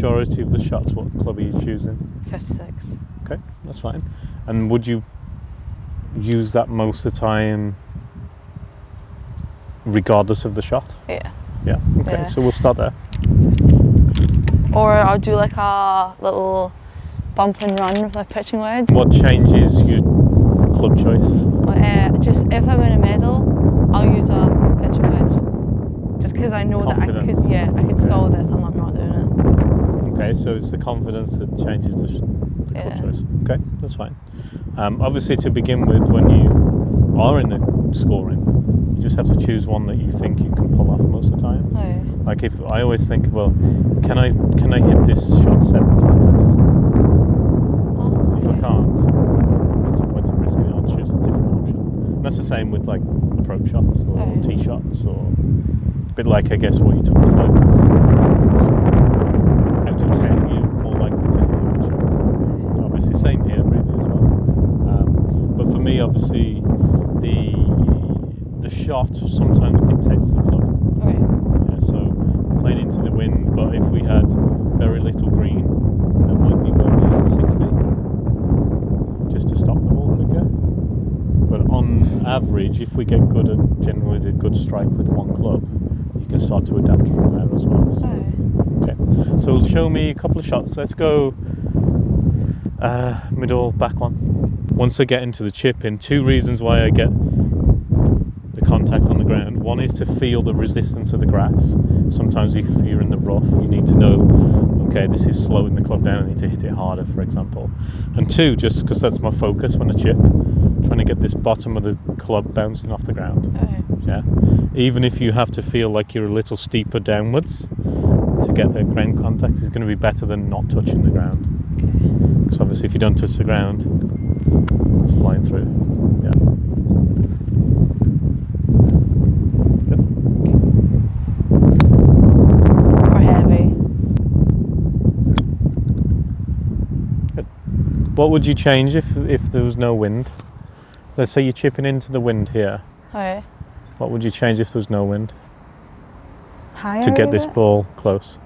majority of the shots, what club are you choosing? 56. Okay, that's fine. And would you use that most of the time regardless of the shot? Yeah. Yeah, okay, Yeah. so we'll start there. Or I'll do like a little bump and run with my pitching wedge. What changes your club choice? Just if I'm in a middle, I'll use a pitching wedge. Just because I know Confidence. that I could score this and I'm not doing it. Okay, so it's the confidence that changes the club choice. Okay, that's fine. Obviously, to begin with, when you are in the scoring, you just have to choose one that you think you can pull off most of the time. Oh, yeah. Like if I always think, well, can I hit this shot 7 times out of 10? Oh, If I can't, what's the point of risking it? I'll choose a different option. And that's the same with like approach shots or tee shots, or a bit like I guess what you took to 5 minutes. Out of 10, you're more likely to hit a shot. Obviously, same here really as well. But for me, obviously, the shot sometimes dictates the club. Okay. Yeah, so playing into the wind, but if we had very little green, that might be where we use the 60, just to stop the ball quicker. But on average, if we get good at generally a good strike with one club, you can start to adapt from there as well. So, okay, so show me a couple of shots. Let's go middle, back one. Once I get into the chip in, 2 reasons why I get the contact on the ground. One is to feel the resistance of the grass. Sometimes if you're in the rough, you need to know, okay, this is slowing the club down, I need to hit it harder, for example. And 2, just because that's my focus when I chip, trying to get this bottom of the club bouncing off the ground. Okay. Yeah. Even if you have to feel like you're a little steeper downwards to get the ground contact, is going to be better than not touching the ground. Because obviously if you don't touch the ground, it's flying through. Yeah. Or heavy. Good. What would you change if there was no wind? Let's say you're chipping into the wind here. Okay. What would you change if there was no wind Higher to get this ball close?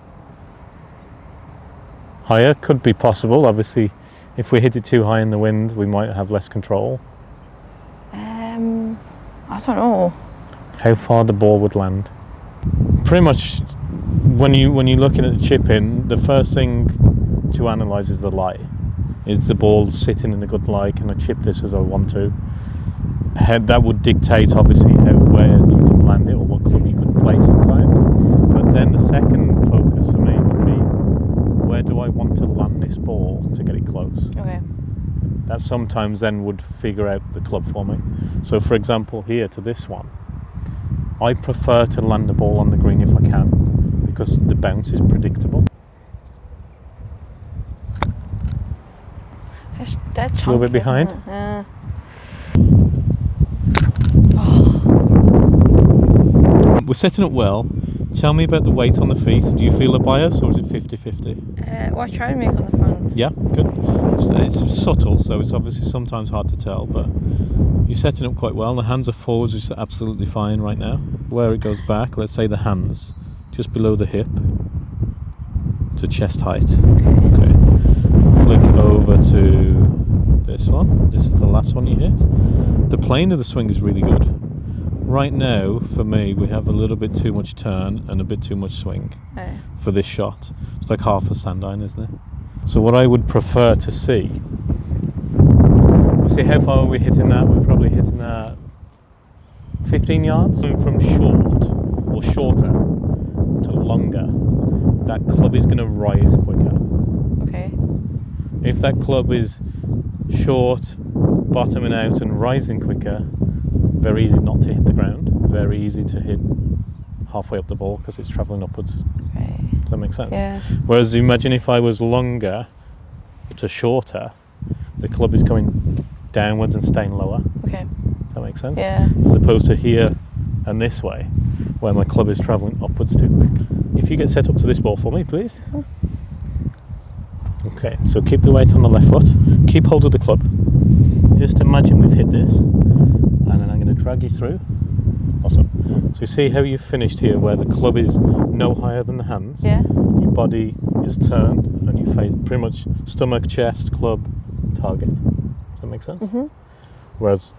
Higher could be possible. Obviously, if we hit it too high in the wind, we might have less control. I don't know. How far the ball would land. Pretty much, when you're looking at the chip in, the first thing to analyse is the lie. Is the ball sitting in a good lie? Can I chip this as I want to? That would dictate obviously where you can land it or what club you could play sometimes. But then the second focus for me would be, where do I want to land this ball to get it close? Okay. That sometimes then would figure out the club for me. So for example here to this one, I prefer to land the ball on the green if I can, because the bounce is predictable. It's dead chunky. A little bit behind. Yeah. We're setting up well. Tell me about the weight on the feet. Do you feel a bias or is it 50-50? What I try to make on the front. Yeah, good. It's subtle, so it's obviously sometimes hard to tell, but you're setting up quite well. The hands are forwards, which is absolutely fine right now. Where it goes back, let's say the hands just below the hip to chest height. Okay. Flick over to this one. This is the last one you hit. The plane of the swing is really good. Right now, for me, we have a little bit too much turn and a bit too much swing for this shot. It's like half a sand iron, isn't it? So what I would prefer to see, we'll see how far we're hitting that. We're probably hitting that 15 yards. Going from short or shorter to longer, that club is going to rise quicker. Okay. If that club is short, bottoming out and rising quicker, very easy not to hit the ground, very easy to hit halfway up the ball because it's travelling upwards. Right. Does that make sense? Yeah. Whereas imagine if I was longer to shorter, the club is going downwards and staying lower. Okay. Does that make sense? Yeah. As opposed to here and this way, where my club is travelling upwards too quick. If you get set up to this ball for me, please. Okay, so keep the weight on the left foot, keep hold of the club. Just imagine we've hit this, and then I'm going to drag you through Awesome. So you see how you finished here, where the club is no higher than the hands. Yeah. Your body is turned, and you face pretty much stomach, chest, club, target. Does that make sense? Whereas,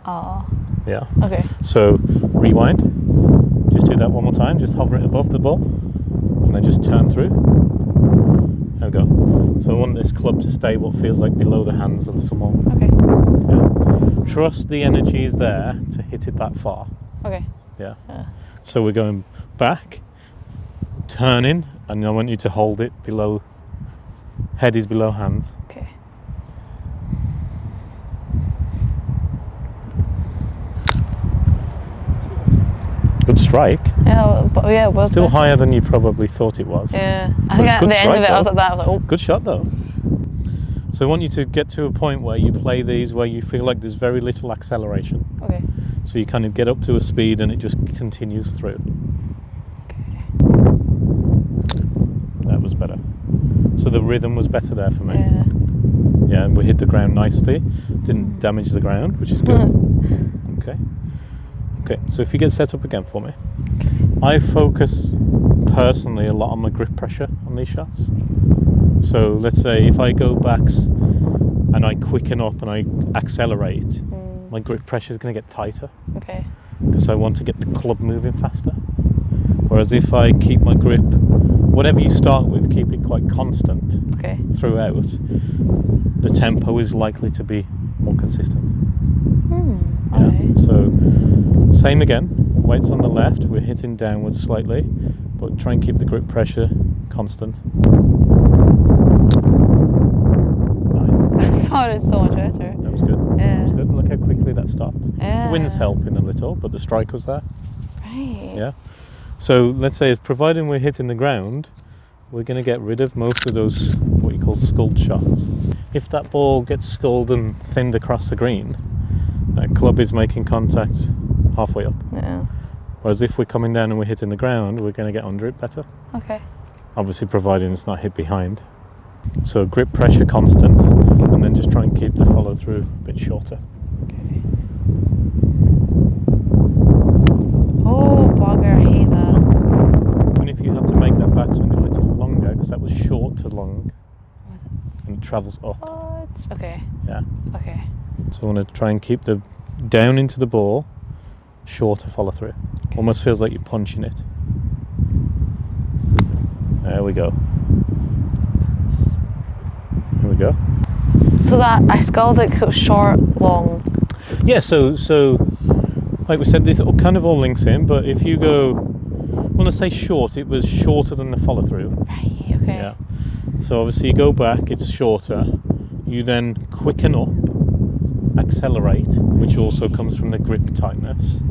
yeah. Okay. So rewind. Just do that one more time. Just hover it above the ball, and then just turn through. There we go. So I want this club to stay what feels like below the hands a little more. Okay. Yeah. Trust the energy is there to hit it that far. Okay. Yeah. So we're going back, turning, and I want you to hold it below. Head is below hands. Okay. Good strike. Yeah, but yeah, it was Still better. higher than you probably thought it was. Yeah. I But think it's at good the end of strike, it, I was though. like that. I was like, oh. Good shot though. So I want you to get to a point where you play these where you feel like there's very little acceleration. Okay. So you kind of get up to a speed and it just continues through. That was better. So the rhythm was better there for me. Yeah. Yeah, and we hit the ground nicely. Didn't damage the ground, which is good. Okay. Okay, so if you get set up again for me. I focus personally a lot on my grip pressure on these shots. So let's say if I go backs and I quicken up and I accelerate, my grip pressure is going to get tighter Okay. because I want to get the club moving faster. Whereas if I keep my grip, whatever you start with, keep it quite constant Okay. throughout, the tempo is likely to be more consistent. Yeah. Okay. So same again, weights on the left, we're hitting downwards slightly, but try and keep the grip pressure constant. Nice. Sounded so much better. That was good. Yeah. That was good. Look how quickly that stopped. Yeah. Wind's helping a little, but the strike was there. Right. Yeah. So let's say, providing we're hitting the ground, we're going to get rid of most of those what you call sculled shots. If that ball gets sculled and thinned across the green, that club is making contact halfway up. Yeah. Whereas if we're coming down and we're hitting the ground, we're going to get under it better. Okay. Obviously providing it's not hit behind. So grip pressure constant, and then just try and keep the follow through a bit shorter. Okay. Oh, bugger, I hate that. Even if you have to make that backswing a little longer, because that was short to long, and it travels up. What? Okay. Yeah. Okay. So I want to try and keep the down into the ball, shorter follow through. Almost feels like you're punching it. There we go. Here we go. So that I sculled it because it was short, long. Yeah, so like we said, this kind of all links in, but if you go, when I say short, it was shorter than the follow through. Right, okay. Yeah. So obviously you go back, it's shorter. You then quicken up, accelerate, which also comes from the grip tightness.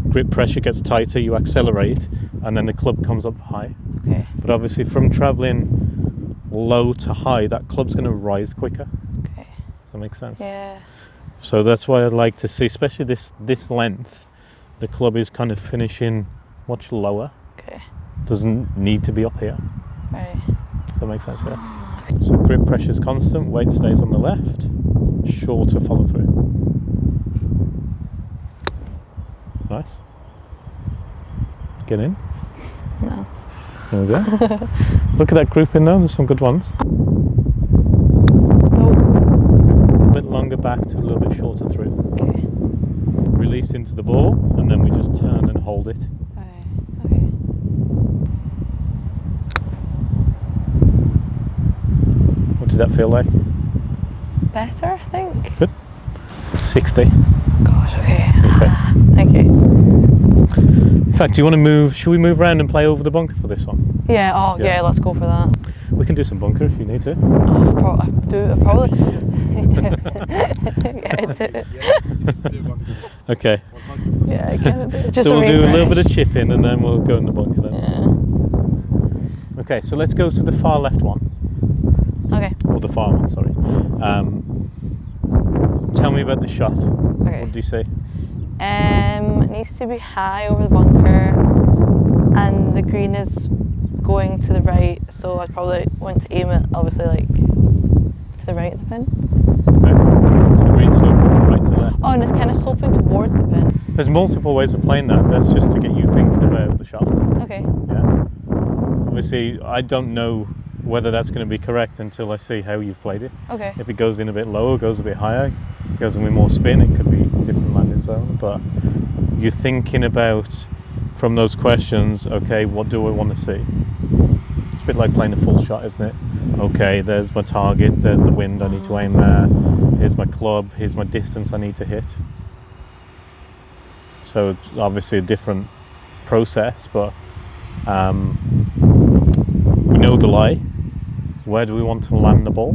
Grip pressure gets tighter, you accelerate, and then the club comes up high. Okay. But obviously from travelling low to high, that club's going to rise quicker. Okay. Does that make sense? Yeah. So that's why I'd like to see, especially this length, the club is kind of finishing much lower. Okay. Doesn't need to be up here. Right. Does that make sense? Yeah. So grip pressure is constant, weight stays on the left, shorter follow through. Nice. Get in. No. There we go. Look at that group in there, there's some good ones. Nope. A bit longer back to a little bit shorter through. Okay. Release into the ball, and then we just turn and hold it. Okay. Okay. What did that feel like? Better, I think. Good. 60. Gosh, okay. Okay. Thank you. In fact, do you want to move? Should we move around and play over the bunker for this one? Yeah, oh, Yeah. yeah, let's go for that. We can do some bunker if you need to. Oh, I probably. Yeah, I do. Okay. Yeah, I can do it. Just So we'll do a little bit of refresh. chipping and then we'll go in the bunker then. Yeah. Okay, so let's go to the far left one. Okay. Or the far one, sorry. Tell me about the shot. Okay. What do you say? It needs to be high over the bunker, and the green is going to the right, so I'd probably want to aim it, obviously, like to the right of the pin. Okay. So green slope, right to left. Oh, and it's kind of sloping towards the pin. There's multiple ways of playing that. That's just to get you thinking about the shot. Okay. Yeah. Obviously, I don't know whether that's going to be correct until I see how you've played it. Okay. If it goes in a bit lower, goes a bit higher, goes in with more spin, it could be different landing zone. But you're thinking about, from those questions, okay, what do I want to see? It's a bit like playing a full shot, isn't it? Okay, there's my target, there's the wind, I need to aim there. Here's my club, here's my distance I need to hit. So it's obviously a different process, but we know the lie. Where do we want to land the ball?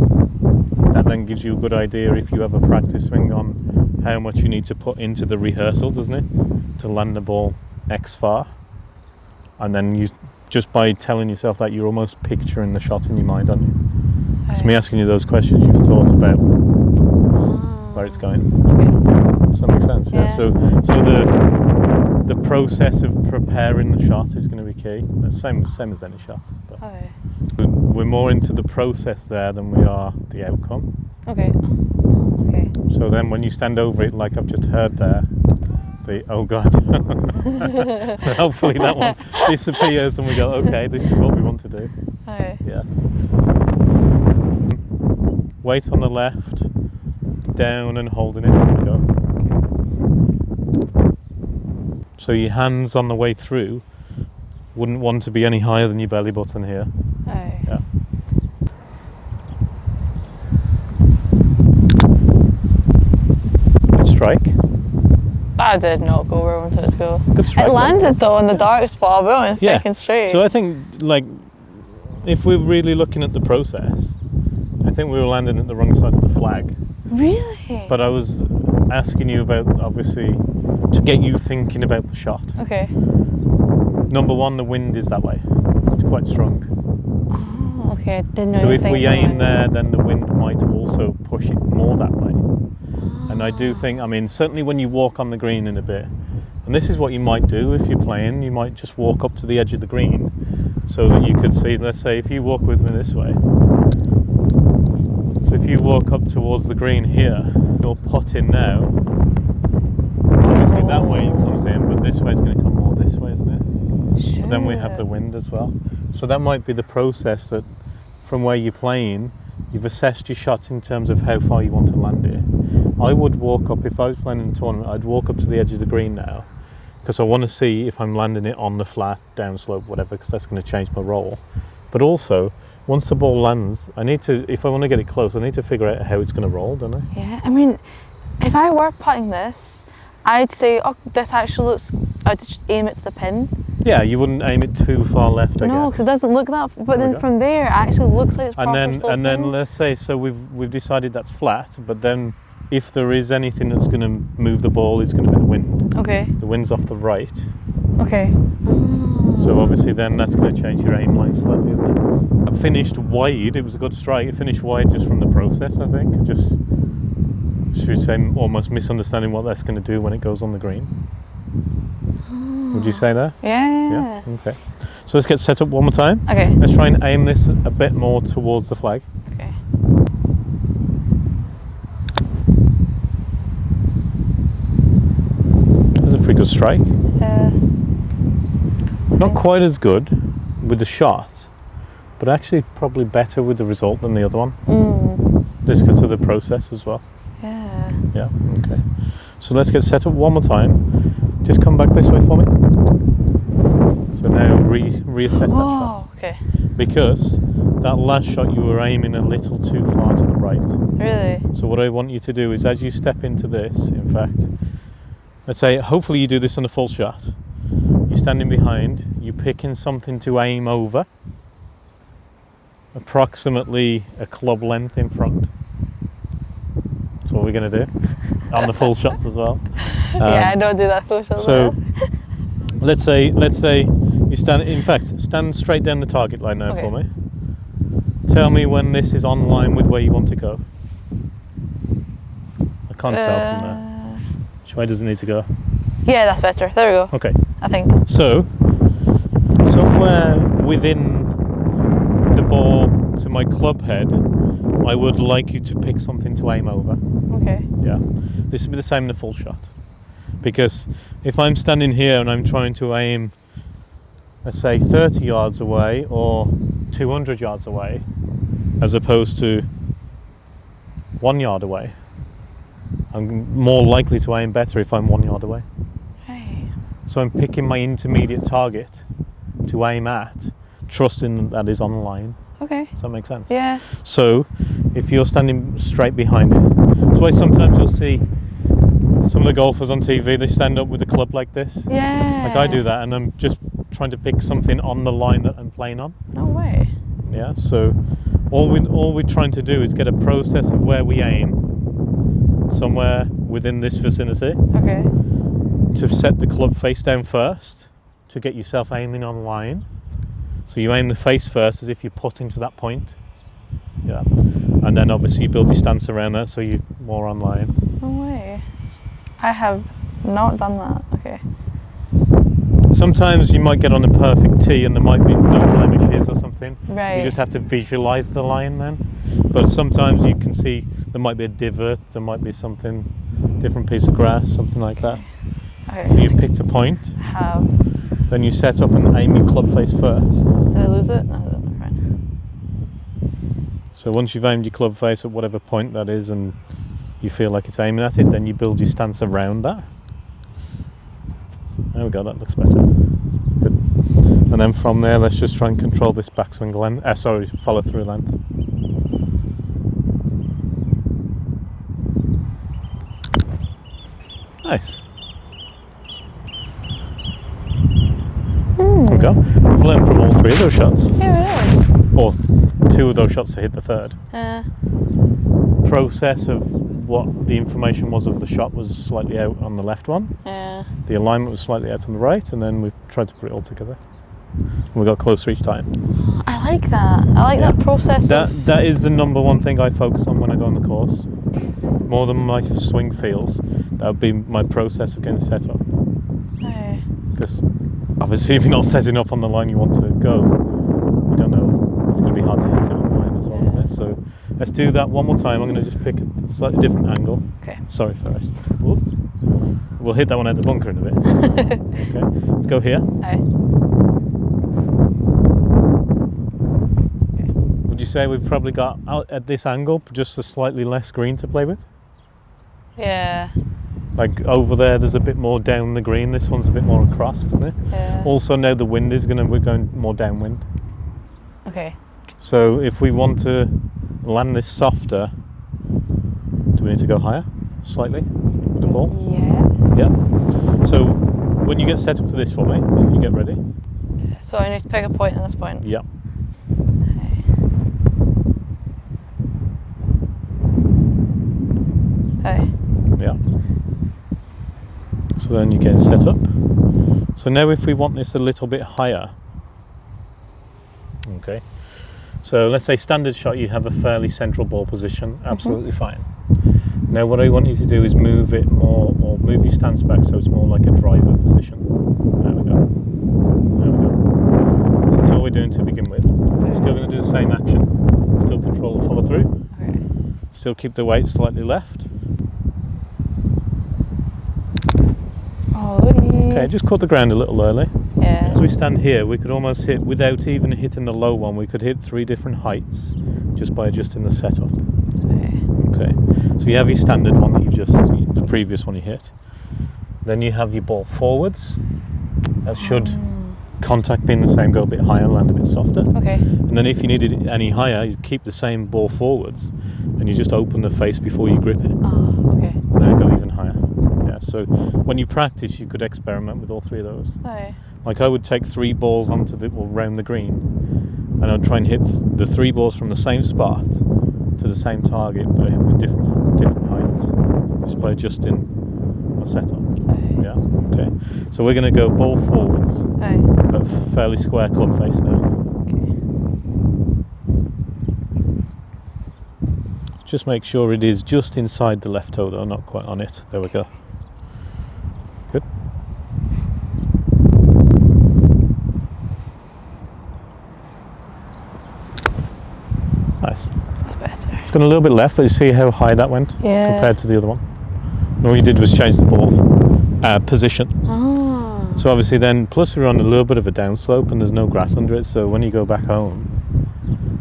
That then gives you a good idea if you have a practice swing on how much you need to put into the rehearsal, doesn't it? To land the ball X far. And then you, just by telling yourself that, you're almost picturing the shot in your mind, aren't you? Because me asking you those questions, you've thought about where it's going. Okay. Does that make sense? Yeah. So the process of preparing the shot is going to be key. The same as any shot. But Okay. we're more into the process there than we are the outcome. Okay. Okay. So then when you stand over it, like I've just heard there, oh God, hopefully that one disappears and we go, okay, this is what we want to do. Okay. Yeah. Weight on the left, down and holding it. There we go. So your hands on the way through wouldn't want to be any higher than your belly button here. Okay. Yeah. Good strike. That did not go where I wanted it to go. Good strike. It landed though in the dark spot, but I went thick and straight. So I think, like, if we're really looking at the process, I think we were landing at the wrong side of the flag. Really? But I was asking you about, obviously, to get you thinking about the shot. Okay. Number one, the wind is that way. It's quite strong. Oh, okay. I didn't know So if anything we about aim it. there, then the wind might also push it more that way. And I do think, I mean, certainly when you walk on the green in a bit, and this is what you might do if you're playing, you might just walk up to the edge of the green so that you could see, let's say if you walk with me this way, so if you walk up towards the green here, you're putting now, obviously that way it comes in, but this way it's going to come more this way, isn't it? Sure. But then we have the wind as well. So that might be the process that from where you're playing, you've assessed your shots in terms of how far you want to land it. I would walk up, if I was playing in a tournament, I'd walk up to the edge of the green now because I want to see if I'm landing it on the flat, downslope, whatever, because that's going to change my roll. But also, once the ball lands, I need to, if I want to get it close, I need to figure out how it's going to roll, don't I? Yeah, I mean, if I were putting this, I'd say, oh, this actually looks, I'd just aim it to the pin. Yeah, you wouldn't aim it too far left, I guess. No, because it doesn't look that, but then go. from there, it actually looks like it's proper And then sloping. let's say, so we've decided that's flat, but then if there is anything that's going to move the ball, it's going to be the wind. Okay. The wind's off the right, Okay. so obviously then that's going to change your aim line slightly, isn't it? It finished wide, it was a good strike. It finished wide just from the process, I think. Just, should we say, almost misunderstanding what that's going to do when it goes on the green. Would you say that? Yeah. Okay. So let's get set up one more time. Okay. Let's try and aim this a bit more towards the flag. Okay. That's a pretty good strike. Not think- quite as good with the shot, but actually probably better with the result than the other one. Just because of the process as well. Yeah. Yeah, okay. So let's get set up one more time. Just come back this way for me. So now reassess that shot. Okay. Because that last shot you were aiming a little too far to the right. Really? So what I want you to do is as you step into this, in fact, let's say hopefully you do this on a full shot. You're standing behind, you're picking something to aim over, approximately a club length in front. That's what we're going to do on the full shots as well. Yeah, I don't do that full shot. So let's say you stand, in fact, stand straight down the target line now for me. Tell me when this is on line with where you want to go. I can't tell from there. Which way does it need to go? Yeah, that's better. There we go. Okay. I think. So, somewhere within the ball to my club head, I would like you to pick something to aim over. Okay. Yeah. This would be the same in the full shot. Because if I'm standing here and I'm trying to aim, let's say 30 yards away or 200 yards away, as opposed to 1 yard away, I'm more likely to aim better if I'm 1 yard away. Right. So I'm picking my intermediate target to aim at, trusting that is on the line. Okay. Does that make sense? Yeah. So if you're standing straight behind it, that's why sometimes you'll see some of the golfers on TV, they stand up with a club like this. Yeah. Like I do that, and I'm just trying to pick something on the line that I'm playing on. No way. Yeah, so all we're trying to do is get a process of where we aim somewhere within this vicinity Okay. to set the club face down first to get yourself aiming on line. So you aim the face first as if you're putting to that point. Yeah. And then obviously you build your stance around that so you're more on line. No way. I have not done that. Okay. Sometimes you might get on a perfect tee and there might be no blemishes or something. Right. You just have to visualize the line then. But sometimes you can see there might be a divot, there might be something, different piece of grass, something like that. Okay. So you've picked a point, I have. then you set up and aim your club face first. Did I lose it? No, I didn't. Right. So once you've aimed your club face at whatever point that is and you feel like it's aiming at it, then you build your stance around that. There we go, that looks better. Good. And then from there, let's just try and control this backswing length. Follow through length. Nice. There we go. We've learned from all three of those shots. Yeah, really. Or 2 of those shots to hit the third. Process of what the information was of the shot was slightly out on the left one. Yeah. The alignment was slightly out on the right, and then we tried to put it all together. And we got closer each time. I like that. I like that process. That is the number one thing I focus on when I go on the course. More than my swing feels, that would be my process of getting set up. Hey. Because obviously if you're not setting up on the line you want to go, you don't know, it's going to be hard to hit it on the line as well, isn't it? So let's do that one more time. I'm going to just pick a slightly different angle. Okay. Sorry first. Whoops. We'll hit that one at the bunker in a bit. Okay, let's go here. Hey. Would you say we've probably got, out at this angle, just a slightly less green to play with? Yeah. Like over there's a bit more down the green, this one's a bit more across, isn't it? Yeah. Also now the wind is we're going more downwind. Okay. So if we want to land this softer, do we need to go higher, slightly, with the ball? Yes. Yeah. So when you get set up to this for me, if you get ready. So I need to pick a point at this point. Yeah. Hey. Yeah. So then you get set up. So now if we want this a little bit higher, okay. So let's say standard shot, you have a fairly central ball position, absolutely fine. Now what I want you to do is move it more, or move your stance back so it's more like a driver position. There we go. There we go. So that's all we're doing to begin with. Still going to do the same action. Still control the follow through. Okay. Still keep the weight slightly left. Okay, just cut the ground a little early. Yeah. As we stand here, we could almost hit, without even hitting the low one, we could hit 3 different heights just by adjusting the setup. Okay, so you have your standard one that you just, the previous one you hit. Then you have your ball forwards. That should, contact being the same, go a bit higher, land a bit softer. Okay. And then if you needed it any higher, you keep the same ball forwards and you just open the face before you grip it. Okay. And then go even higher. Yeah, so when you practice, you could experiment with all 3 of those. Hey. Like I would take 3 balls round the green, and I'd try and hit the 3 balls from the same spot to the same target, but with different heights, just by adjusting my setup. Hey. Yeah. Okay. So we're going to go ball forwards, Hey. but fairly square club face now. Okay. Just make sure it is just inside the left toe, though, not quite on it. There we go. Good. Nice. That's better. It's gone a little bit left, but you see how high that went Yeah. compared to the other one. And all you did was change the ball position. Oh. So obviously then, plus we're on a little bit of a downslope and there's no grass under it, so when you go back home,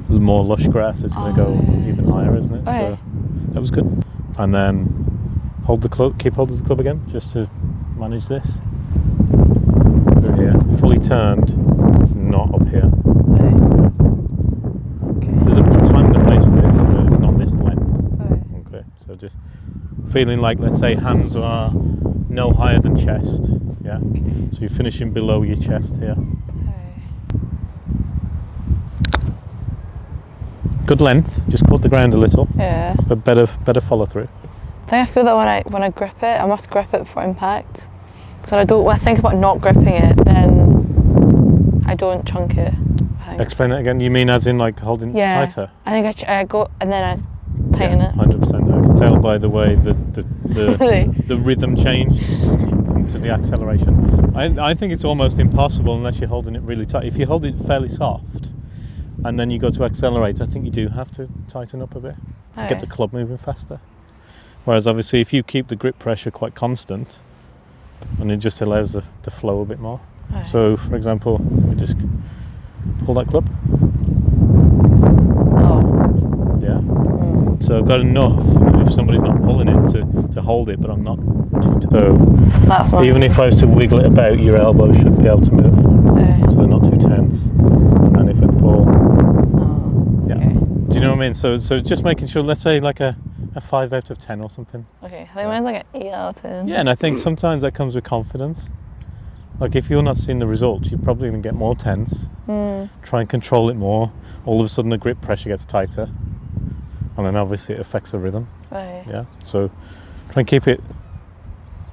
more lush grass, it's going to go even higher, isn't it? Okay. So that was good. And then hold the club, keep hold of the club again, just to manage this. So here, fully turned, not up here. Okay. There's a time and a place for this, but it's not this length. Okay, so just feeling like, let's say, hands are no higher than chest. Yeah. Okay. So you're finishing below your chest here. Good length. Just caught the ground a little. Yeah. But better follow through. I think I feel that when I grip it, I must grip it before impact. So when I think about not gripping it, then I don't chunk it. I think. Explain it again. You mean as in like holding it tighter? I think I go and then I tighten it. 100%. I can tell by the way the Really? the rhythm changed to the acceleration. I think it's almost impossible unless you're holding it really tight. If you hold it fairly soft and then you go to accelerate, I think you do have to tighten up a bit to get the club moving faster. Whereas obviously if you keep the grip pressure quite constant, and it just allows the flow a bit more. So for example, we just pull that club. Oh. Yeah. So I've got enough if somebody's not pulling it to hold it, but I'm not too tight. So That's even if I was to wiggle it about, your elbow should be able to move. So they're not too tense. And then if I pull, yeah. Okay. Do you know what I mean? So just making sure, let's say like a 5 out of 10 or something. Okay, I think mine's like an 8 out of 10. Yeah, and I think sometimes that comes with confidence. Like if you're not seeing the results, you're probably going to get more tense. Try and control it more. All of a sudden the grip pressure gets tighter. And then obviously it affects the rhythm. Right. Yeah, so try and keep it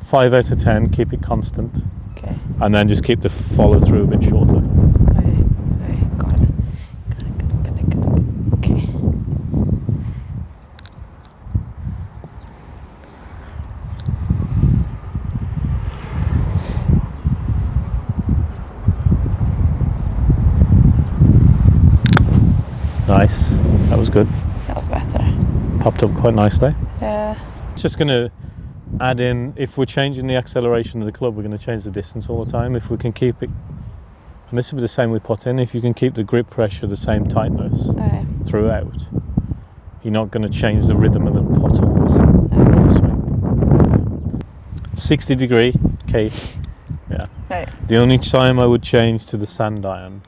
5 out of 10, keep it constant. Okay. And then just keep the follow through a bit shorter. Right. Got it. Okay. Nice, that was good. That was better. Popped up quite nicely. Yeah. It's just going to add in, if we're changing the acceleration of the club, we're going to change the distance all the time. If we can keep it, and this will be the same with putting, if you can keep the grip pressure the same tightness throughout, you're not going to change the rhythm of the putt all of a sudden. 60 degree, Kate. Yeah. Right. The only time I would change to the sand iron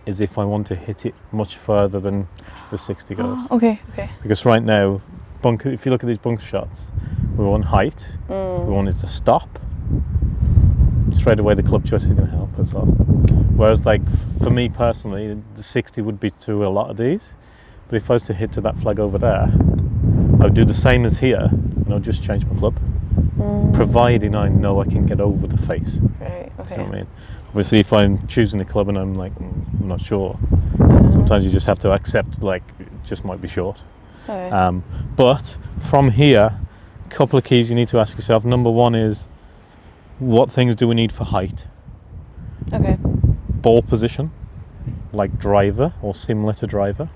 is if I want to hit it much further than the 60 goes. Okay. Because right now, bunker, if you look at these bunker shots, we want height, we want it to stop. Straight away the club choice is going to help as well. Whereas like for me personally, the 60 would be to a lot of these, but if I was to hit to that flag over there, I would do the same as here, and I'll just change my club, providing I know I can get over the face. Right. Okay. You know what I mean? Obviously if I'm choosing a club and I'm like, I'm not sure, sometimes you just have to accept like it just might be short. Okay. But from here, a couple of keys you need to ask yourself. Number one is, what things do we need for height? Okay. Ball position, like driver or similar to driver.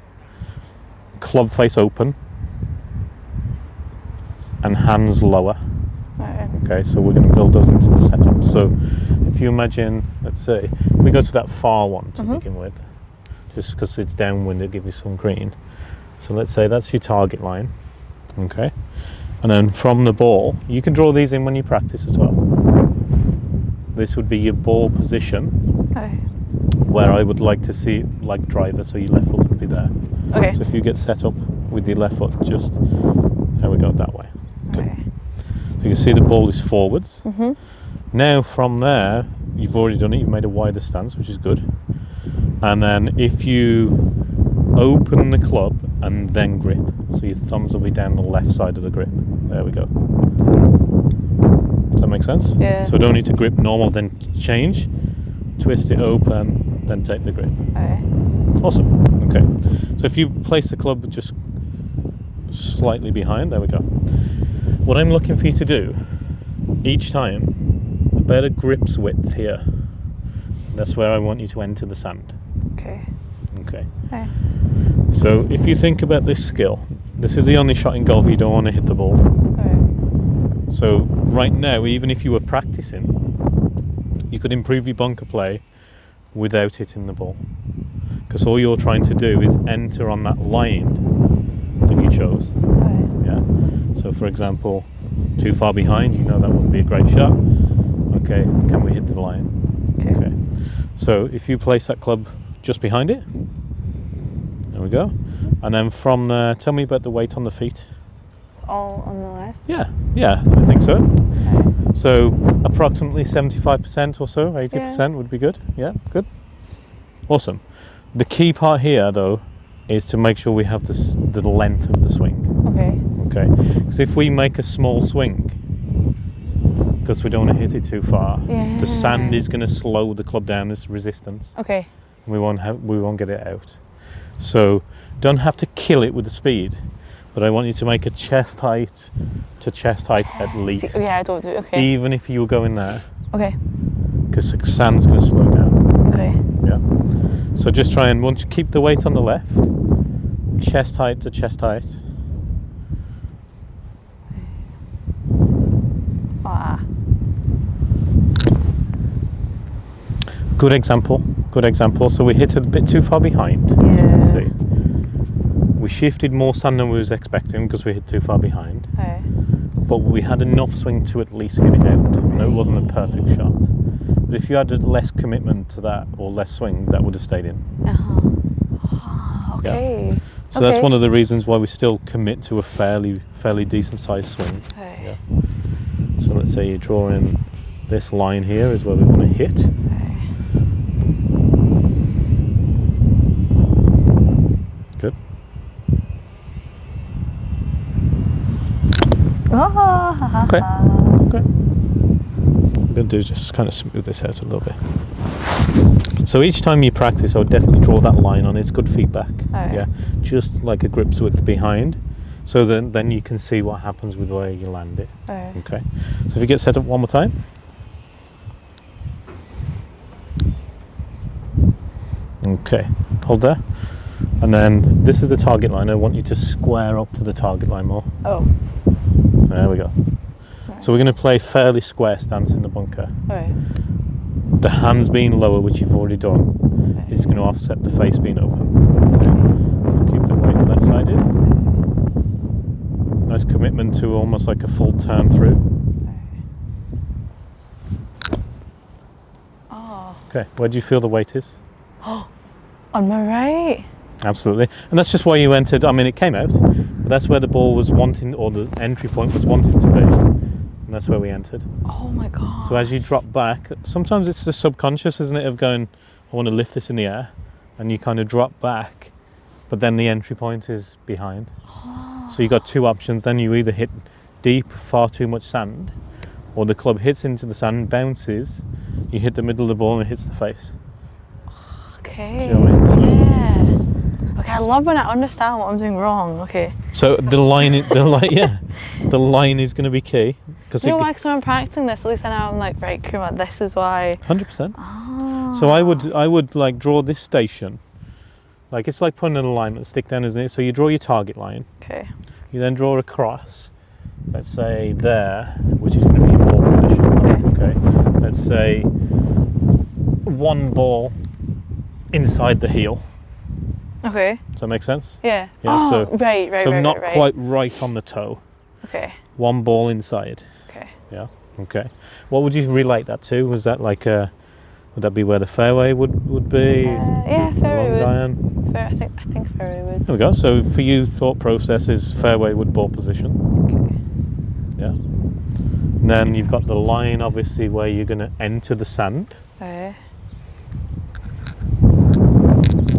Club face open. And hands lower. Right. Okay, so we're going to build those into the setup. So if you imagine, let's say, if we go to that far one to begin with, just because it's downwind, it'll give you some green. So let's say that's your target line, okay? And then from the ball, you can draw these in when you practice as well. This would be your ball position, where I would like to see it like driver, so your left foot would be there. Okay. So if you get set up with your left foot, just, there we go, that way. Good. Okay. So you can see the ball is forwards. Now from there, you've already done it, you've made a wider stance, which is good. And then if you open the club and then grip, so your thumbs will be down the left side of the grip. There we go. Does that make sense? Yeah. So we don't need to grip normal, then change, twist it open, then take the grip. Okay. Awesome. Okay. So if you place the club just slightly behind, there we go. What I'm looking for you to do each time, about a grip's width here. That's where I want you to enter the sand. Okay. Okay. Okay. So if you think about this skill, this is the only shot in golf you don't want to hit the ball. Okay. So right now, even if you were practicing, you could improve your bunker play without hitting the ball. Because all you're trying to do is enter on that line that you chose. Right. Yeah. So for example, too far behind, you know that wouldn't be a great shot. Okay, can we hit the line? Okay. So if you place that club just behind it, there we go. And then from there, tell me about the weight on the feet. All on the left? Yeah, I think so. So approximately 75% or so, 80% would be good. Yeah, good. Awesome. The key part here, though, is to make sure we have the length of the swing. Okay. Because if we make a small swing, because we don't want to hit it too far, the sand is going to slow the club down. This resistance. Okay. We won't get it out. So don't have to kill it with the speed, but I want you to make a chest height to chest height at least. Yeah, I don't do it. Okay. Even if you were going there. Okay. Because the sand's going to slow down. Okay. Yeah. So just try and once you keep the weight on the left, chest height to chest height. Ah. Good example. So we hit a bit too far behind, as you can see. We shifted more sand than we was expecting because we hit too far behind. Okay. But we had enough swing to at least get it out. No, it wasn't a perfect shot. But if you had less commitment to that or less swing, that would have stayed in. Okay. Yeah. So that's one of the reasons why we still commit to a fairly decent sized swing. Okay. Yeah. So let's say you draw in this line here is where we want to hit. Good. Okay. What I'm going to do is just kind of smooth this out a little bit. So each time you practice, I would definitely draw that line on. It's good feedback. Yeah, just like a grip's width behind, so then you can see what happens with where you land it. Okay. So if you get set up one more time. Okay, hold there. And then this is the target line. I want you to square up to the target line more. Oh. There we go. So we're going to play fairly square stance in the bunker. The hands being lower, which you've already done, is going to offset the face being open. Okay. So keep the weight left-sided. Nice commitment to almost like a full turn through. Okay, where do you feel the weight is? On my right. Absolutely. And that's just why you entered. I mean, it came out, but that's where the ball was wanting, or the entry point was wanting to be. And that's where we entered. Oh my God. So as you drop back, sometimes it's the subconscious, isn't it, of going, I want to lift this in the air, and you kind of drop back, but then the entry point is behind. So you got two options. Then you either hit deep, far too much sand, or the club hits into the sand, bounces, you hit the middle of the ball and it hits the face. Okay. Do you know what I mean? So, okay, I love when I understand what I'm doing wrong. Okay. So the line is going to be key. You know why? Because when I'm practicing this, at least I know I'm like, right, Kuma, this is why. 100%. So I would like draw this station. Like it's like putting an alignment stick down, isn't it? So you draw your target line. Okay. You then draw a cross. Let's say there, which is going to be your ball position. Okay. Let's say one ball inside the heel. Okay. Does that make sense? Yeah. Yeah. So right. So not quite right on the toe. Okay. One ball inside. Okay. Yeah. Okay. What would you relate that to? Was that like would that be where the fairway would be? Yeah, fairway would. Iron? I think fairway would. There we go. So for you, thought process is fairway wood ball position. Okay. Yeah. And then you've got the line, obviously, where you're going to enter the sand. Okay.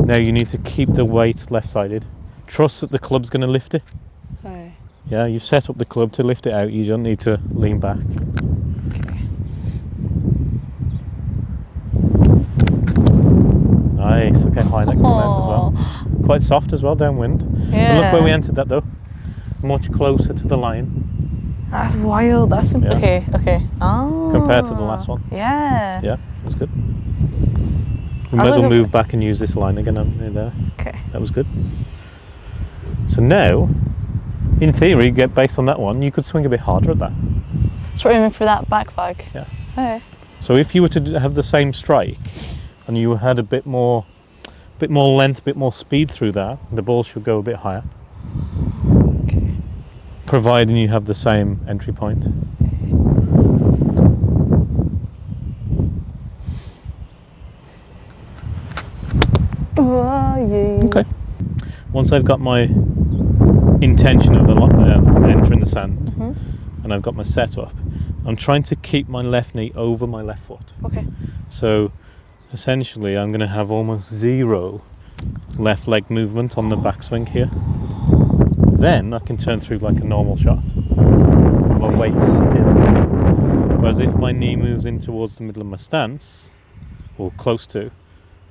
Now you need to keep the weight left-sided. Trust that the club's going to lift it. Okay. Yeah, you've set up the club to lift it out. You don't need to lean back. Okay. Nice. Okay, high neck out as well. Quite soft as well, downwind. Yeah. And look where we entered that though. Much closer to the line. That's wild. That's okay. Oh. Compared to the last one. Yeah. Yeah, that's good. We might as well move back and use this line again in there. Okay. That was good. So now, in theory, based on that one, you could swing a bit harder at that. Sort of aiming for that back flag. Yeah. Okay. So if you were to have the same strike, and you had a bit more length, a bit more speed through that, the ball should go a bit higher. Okay. Providing you have the same entry point. Okay. Once I've got my intention of entering the sand, and I've got my setup, I'm trying to keep my left knee over my left foot. Okay. So essentially I'm going to have almost zero left leg movement on the backswing here. Then I can turn through like a normal shot. My weight's still. Whereas if my knee moves in towards the middle of my stance, or close to,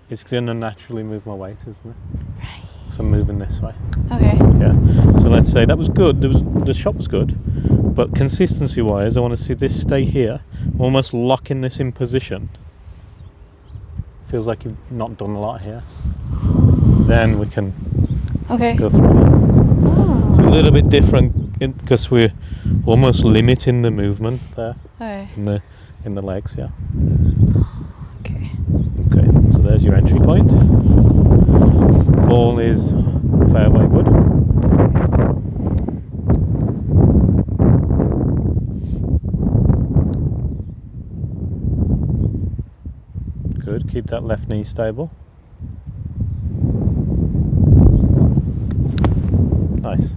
it's going to naturally move my weight, isn't it? Right. So I'm moving this way. Okay. Yeah. So let's say that was good. The shot was good, but consistency-wise, I want to see this stay here, almost locking this in position. Feels like you've not done a lot here. Then we can go through that. It's a little bit different because we're almost limiting the movement there in the legs. Yeah. Okay. Okay. So there's your entry point. Ball is fairway wood. Good. Keep that left knee stable. Nice.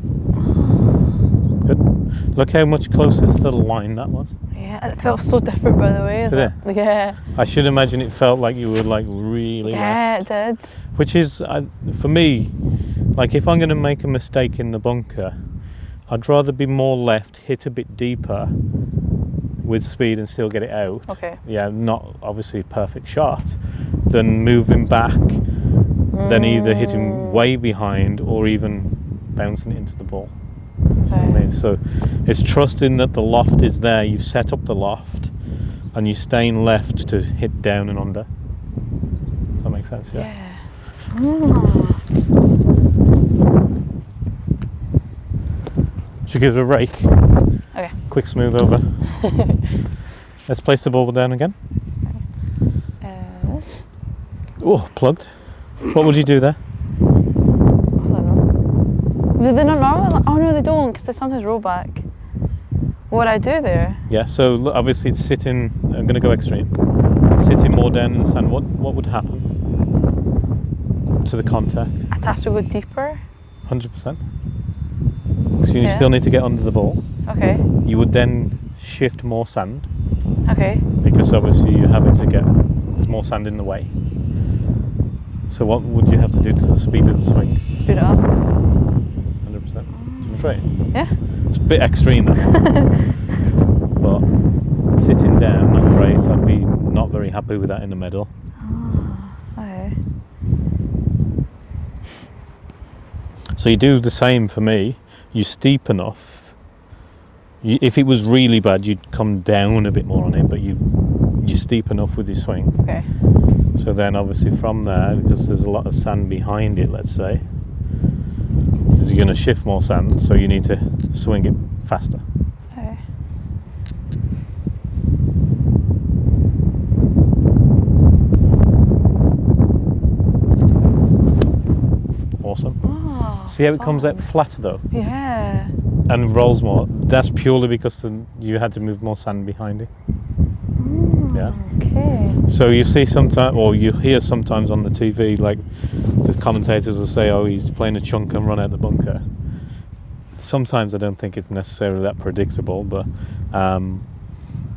Good. Look how much closer to the line that was. Yeah, it felt so different, by the way. Did it? Yeah. I should imagine it felt like you were like really left. Yeah, it did. Which is, for me, like if I'm going to make a mistake in the bunker, I'd rather be more left, hit a bit deeper with speed and still get it out. Okay. Yeah, not obviously a perfect shot, than moving back, then either hitting way behind or even bouncing it into the ball. So, I mean, so it's trusting that the loft is there, you've set up the loft, and you're staying left to hit down and under. Does that make sense? Yeah. Should we give it a rake? Okay. Quick smooth over. Let's place the ball down again. Oh, plugged. What would you do there? I don't know. Do they not normally? Oh no, they don't, because they sometimes roll back. What would I do there? Yeah, so look, obviously it's sitting, I'm going to go extreme. Sitting more down in the sand, what would happen to the contact? I'd have to go deeper. 100%. So you still need to get under the ball. Okay. You would then shift more sand. Okay. Because obviously you're having to there's more sand in the way. So what would you have to do to the speed of the swing? Speed it up. 100%. Do you try it? Yeah. It's a bit extreme then. But sitting down, not great. I'd be not very happy with that in the middle. Okay. So you do the same for me. You steep enough. If it was really bad, you'd come down a bit more on it, but you steep enough with your swing. Okay. So then obviously from there, because there's a lot of sand behind it, let's say, is you're going to shift more sand, so you need to swing it faster. Okay. Awesome. Oh, See how it comes out flatter though? Yeah. And rolls more. That's purely because you had to move more sand behind it. Yeah. Okay. So you see sometimes, or you hear sometimes on the TV, like the commentators will say, "Oh, he's playing a chunk and run out the bunker." Sometimes I don't think it's necessarily that predictable, but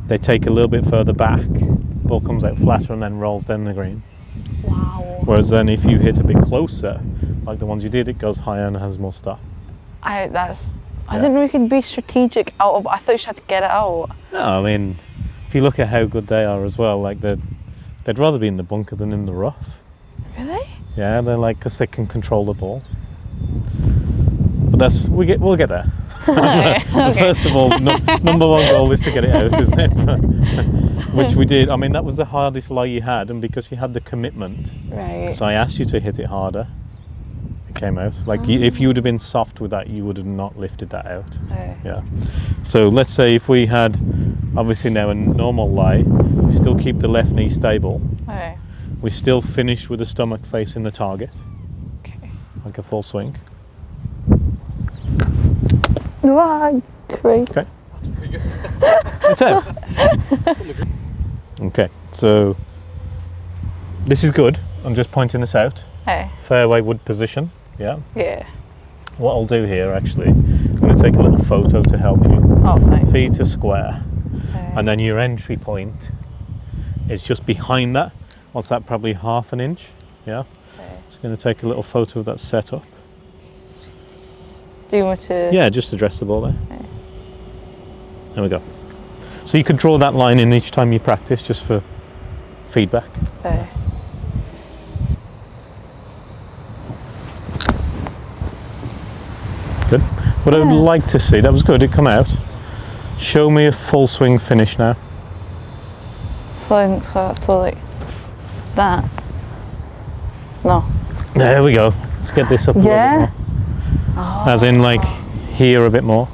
they take a little bit further back, ball comes out flatter and then rolls down the green. Wow. Whereas then if you hit a bit closer, like the ones you did, it goes higher and has more stop. I didn't know you could be strategic out of. I thought you just had to get it out. No, I mean, if you look at how good they are as well, like they'd rather be in the bunker than in the rough. Really? Yeah, they're like, because they can control the ball. But we'll get there. Okay. First of all, number one goal is to get it out, isn't it? Which we did. I mean, that was the hardest lie you had, and because you had the commitment. Right. So I asked you to hit it harder. came out. Like if you would have been soft with that, you would have not lifted that out. Okay. Yeah. So let's say if we had, obviously now a normal lie, we still keep the left knee stable. Okay. We still finish with the stomach facing the target, Okay. like a full swing. Wow, great. Okay. It's out. Okay, so this is good. I'm just pointing this out. Okay. Fairway wood position. Yeah. Yeah. What I'll do here, actually, I'm going to take a little photo to help you. Oh, fine. Feet are square, Okay. and then your entry point is just behind that. What's that? Probably half an inch. Yeah. Okay. Just going to take a little photo of that setup. Do you want to? Yeah, just address the ball there. Okay. There we go. So you could draw that line in each time you practice, just for feedback. Okay. Good. What I would like to see, that was good, it come out. Show me a full swing finish now. So like that. No. There we go. Let's get this up a little bit more. Oh. As in like here a bit more.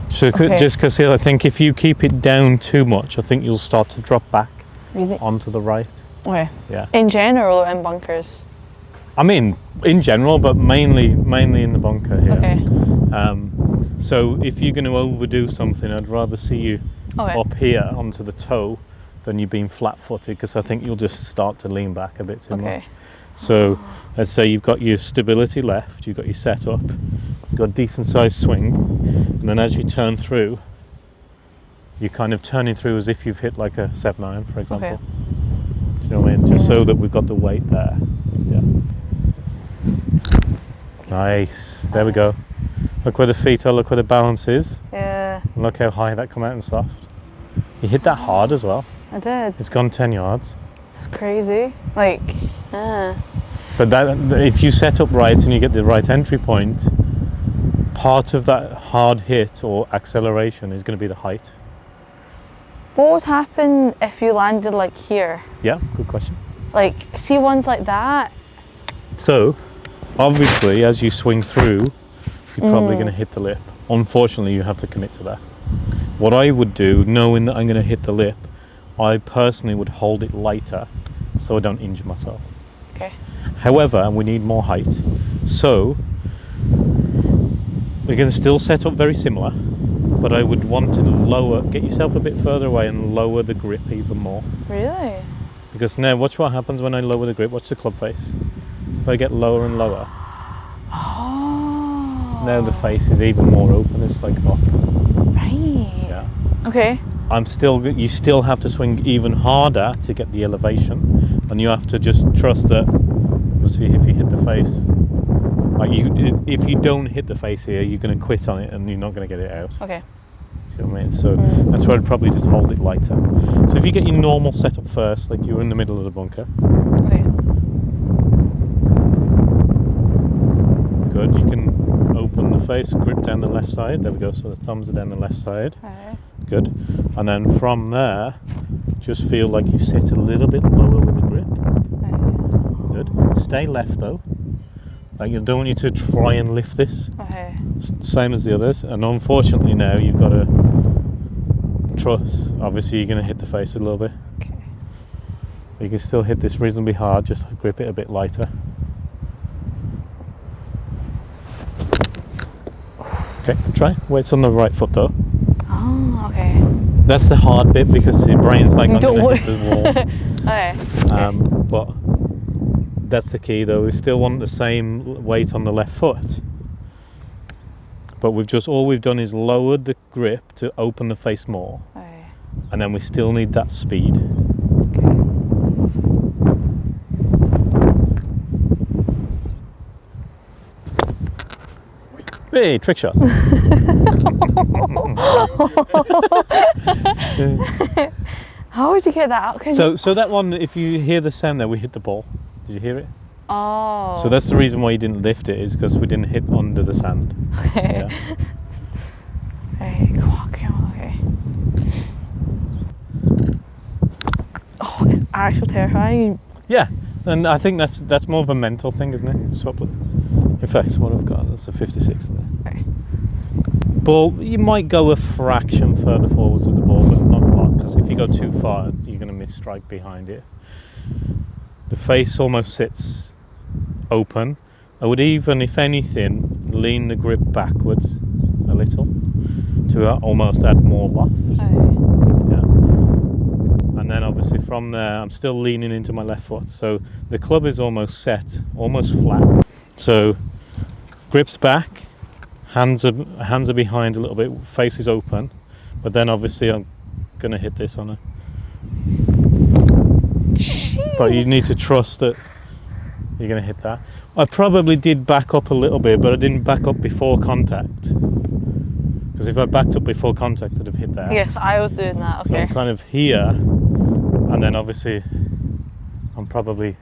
So Okay. just because I think if you keep it down too much, I think you'll start to drop back Really? onto the right. Okay. Yeah. In general or in bunkers? I mean, in general, but mainly in the bunker here. Okay. So if you're going to overdo something, I'd rather see you Okay. up here onto the toe than you being flat-footed, because I think you'll just start to lean back a bit too Okay. much. So let's say you've got your stability left, you've got your setup, you've got a decent sized swing, and then as you turn through, you're kind of turning through as if you've hit like a 7-iron, for example. Okay. Do you know what I mean? Just so that we've got the weight there. Yeah. Nice. There we go. Look where the feet are, look where the balance is. Yeah, Look how high that come out and soft. You hit that hard as well. I did. It's gone 10 yards. That's crazy. Like, But that, if you set up right and you get the right entry point, part of that hard hit or acceleration is going to be the height. what would happen if you landed like here? Yeah, good question. Like, see ones like that? So, obviously, as you swing through, you're probably going to hit the lip. Unfortunately, you have to commit to that. What I would do, knowing that I'm going to hit the lip, I personally would hold it lighter so I don't injure myself. Okay. However, we need more height. So, we're going to still set up very similar, but I would want to get yourself a bit further away and lower the grip even more. Really? Because now, watch what happens when I lower the grip. Watch the club face. If I get lower and lower, Oh. now the face is even more open. It's like up. Right. Yeah. Okay. You still have to swing even harder to get the elevation, and you have to just trust that. We'll see if you hit the face. If you don't hit the face here, you're going to quit on it, and you're not going to get it out. Okay. Do you know what I mean? So that's why I'd probably just hold it lighter. So if you get your normal setup first, like you're in the middle of the bunker. Okay. Good. You can open the face, grip down the left side. There we go. So the thumbs are down the left side. Okay. Good. And then from there, just feel like you sit a little bit lower with the grip. Good. Stay left though. Like, you don't want you to try and lift this. Okay. Same as the others. And unfortunately now you've got to trust. Obviously you're going to hit the face a little bit. Okay. But you can still hit this reasonably hard. Just grip it a bit lighter. Okay, try. Weight's on the right foot though. Oh, okay. That's the hard bit because your brain's like, You I'm don't going want- to hit the wall. Okay. But that's the key though. We still want the same weight on the left foot. But all we've done is lowered the grip to open the face more. Okay. And then we still need that speed. Hey, trick shot. How would you get that out? So that one, if you hear the sound there, we hit the ball. Did you hear it? Oh. So that's the reason why you didn't lift it, is because we didn't hit under the sand. Okay. Yeah. Right, come on, okay. Oh, it's actually terrifying. Yeah, and I think that's more of a mental thing, isn't it? Swap it. In fact, what I've got is the 56 in there. Okay. Ball, you might go a fraction further forwards with the ball, but not a lot, because if you go too far, you're going to miss strike behind it. The face almost sits open. I would even, if anything, lean the grip backwards a little to almost add more loft. Yeah. And then obviously from there, I'm still leaning into my left foot. So the club is almost set, almost flat. So grips back, hands are behind a little bit, face is open. But then obviously I'm going to hit this on her. But you need to trust that you're going to hit that. I probably did back up a little bit, but I didn't back up before contact. Because if I backed up before contact, I'd have hit that. Yes, I was doing that. Okay. So I'm kind of here, and then obviously I'm probably,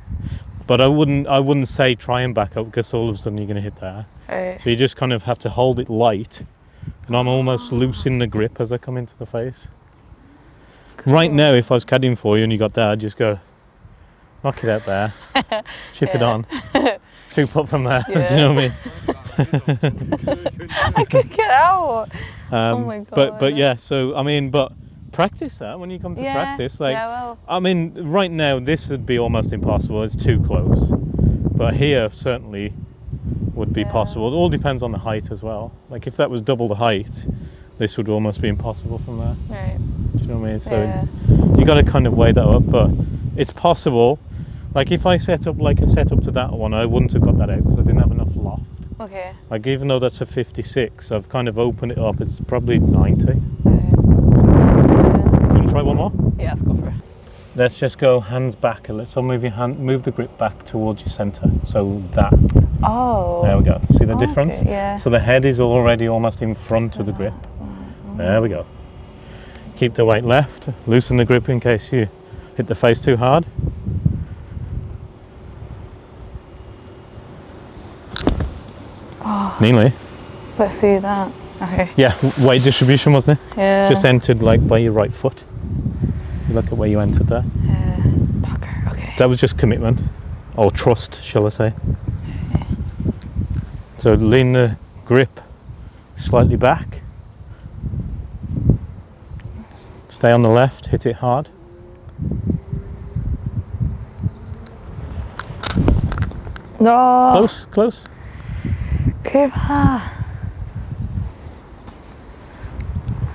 but I wouldn't say try and back up, because all of a sudden you're going to hit that. Right. So you just kind of have to hold it light, and I'm almost loosening the grip as I come into the face. Cool. Right now, if I was caddying for you and you got that, I'd just go, knock it out there, chip it on, 2-putt from there. Yeah. Do you know what I mean? I could get out. Oh my god. But yeah, so I mean, but practice that when you come to practice. Like, I mean, right now this would be almost impossible. It's too close. But here certainly would be possible. It all depends on the height as well. Like if that was double the height, this would almost be impossible from there. Right. Do you know what I mean? So you got to kind of weigh that up, but it's possible. Like if I set up like a setup to that one, I wouldn't have got that out because I didn't have enough loft. Okay. Like even though that's a 56, I've kind of opened it up. It's probably 90. Okay. Do you want to try one more? Yeah, let's go for it. Let's just go hands back a little. So move the grip back towards your centre. So that. Oh. There we go. See the difference? Okay, yeah. So the head is already almost in front of the grip. There we go. Keep the weight left. Loosen the grip in case you hit the face too hard. Oh. Nearly. Let's see that. Okay. Yeah, weight distribution, wasn't it? Yeah. Just entered like by your right foot. You look at where you entered there. Pucker, okay. That was just commitment, or trust, shall I say. So lean the grip slightly back. Stay on the left, hit it hard. No. Close, close.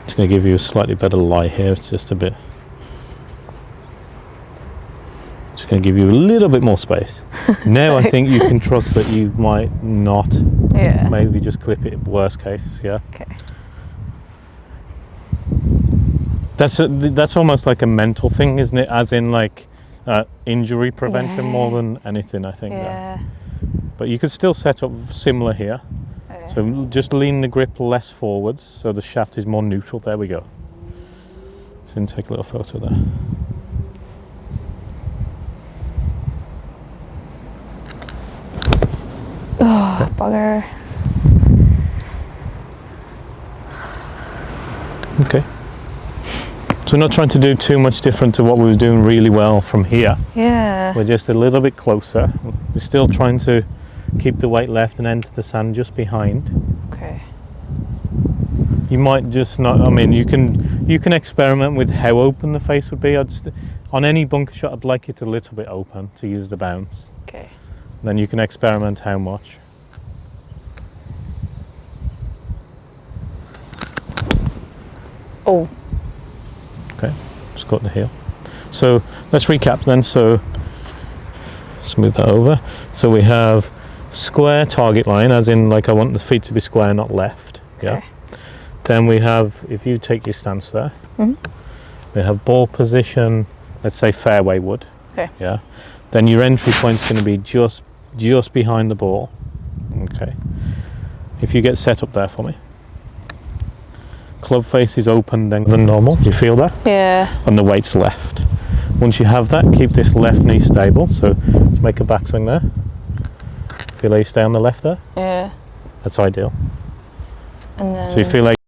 Just going to give you a slightly better lie here. It's just a bit. Just going to give you a little bit more space. Now I think you can trust that you might not. Yeah. Maybe just clip it. Worst case, yeah. Okay. That's almost like a mental thing, isn't it? As in like injury prevention more than anything, I think. Yeah. But you could still set up similar here. Okay. So just lean the grip less forwards so the shaft is more neutral. There we go. So you can take a little photo there. Oh, bugger. Okay. So we're not trying to do too much different to what we were doing really well from here. Yeah. We're just a little bit closer. We're still trying to keep the weight left and enter the sand just behind. Okay. You might just not, I mean, you can experiment with how open the face would be. On any bunker shot, I'd like it a little bit open to use the bounce. Okay. Then you can experiment how much. Oh. Okay, just got the heel. So let's recap then. So smooth that over. So we have square target line, as in like I want the feet to be square, not left. Okay. Yeah. Then we have, if you take your stance there, we have ball position, let's say fairway wood. Okay. Yeah. Then your entry point's going to be just behind the ball. Okay. If you get set up there for me. Club face is open then than normal. You feel that? Yeah. And the weight's left. Once you have that, keep this left knee stable. So let's make a backswing there. Feel like you stay on the left there? Yeah. That's ideal. And then. So you feel like